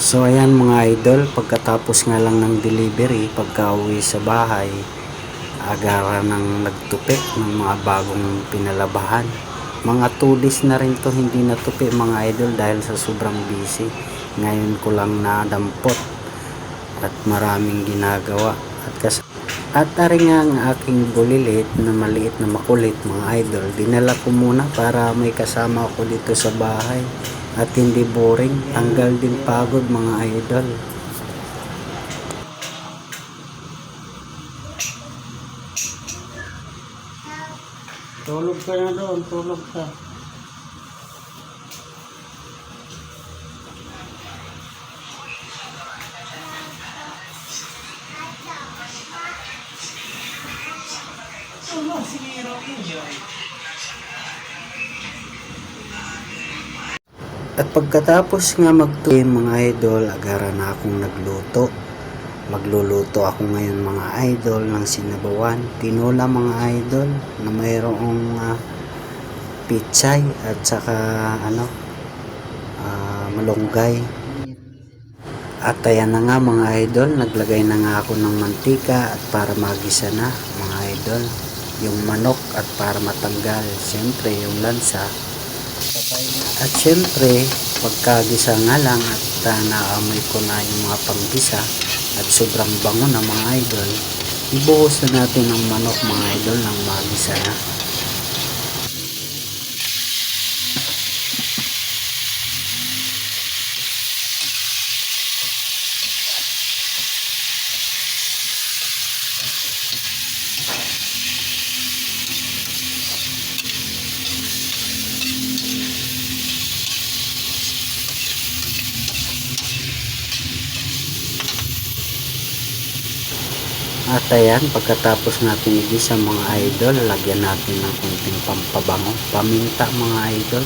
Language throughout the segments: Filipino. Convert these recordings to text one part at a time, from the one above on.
So ayan mga idol, pagkatapos nga lang ng delivery, pagka-uwi sa bahay, agara nang nagtupi ng mga bagong pinalabahan. Mga 2 days na rin to hindi natupi mga idol dahil sa sobrang busy. Ngayon ko lang nadampot at maraming ginagawa. At ari nga ang aking bulilit na maliit na makulit mga idol, dinala ko muna para may kasama ako dito sa bahay at hindi boring, tanggal din pagod mga idol. Tulog ka na doon, tulog ka. At pagkatapos nga magtuloy mga idol, agara na akong nagluto. Magluluto ako ngayon mga idol ng sinabawan. Tinola mga idol na mayroong pichay at saka malunggay. At ayan na nga mga idol, naglagay na nga ako ng mantika at para magisa na mga idol yung manok at para matanggal siyempre yung lansa. At siyempre pagkagisa nga lang at naamoy ko na yung mga panggisa at sobrang bango na mga idol, ibuhos na natin ang manok mga idol ng magisa na. At ayan, pagkatapos natin igisa mga idol, lagyan natin ng konting pampabango, paminta mga idol.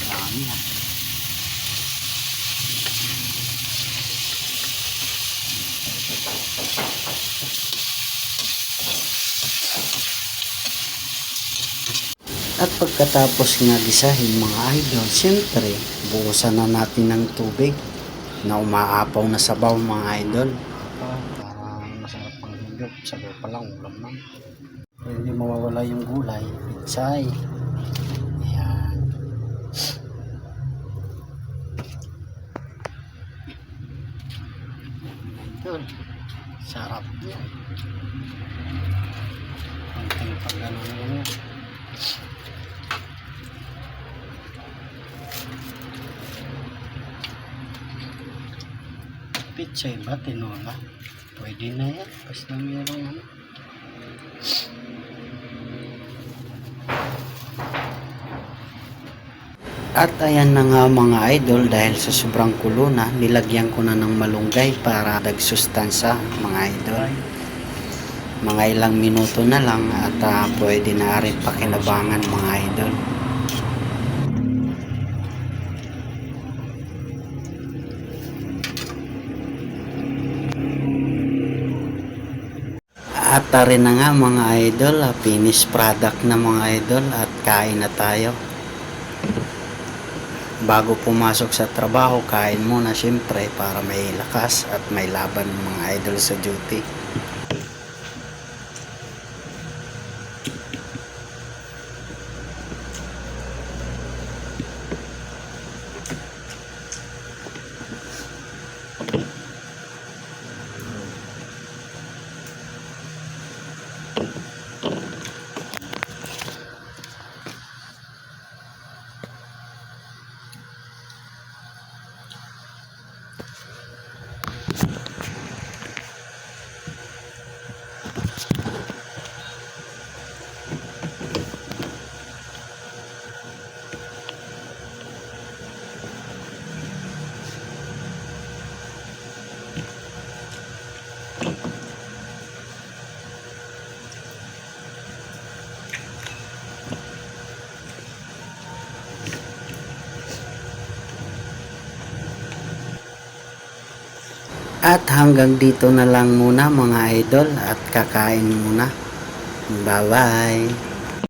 Marami At pagkatapos nga gisahin mga idol, siyempre buhusan na natin ng tubig na umaapaw na sabaw mga idol. Para masarap pang higop, sabaw pa lang ulam na. Hindi mawawala yung gulay, pitsay. Ayan. Idol, sarap niya. Konting pag-ano nyo. Pitsay ba? Tinola? Pwede na yan. Basta mayroong At ayan na nga mga idol, dahil sa sobrang kulo na, nilagyan ko na ng malunggay para dagsustansa mga idol. Mga ilang minuto na lang at pwede na rin pakinabangan mga idol. At rin na nga mga idol, finished product na mga idol at kain na tayo. Bago pumasok sa trabaho, kain muna siyempre para may lakas at may laban mga idol sa duty. At hanggang dito na lang muna mga idol at kakain muna. Bye bye.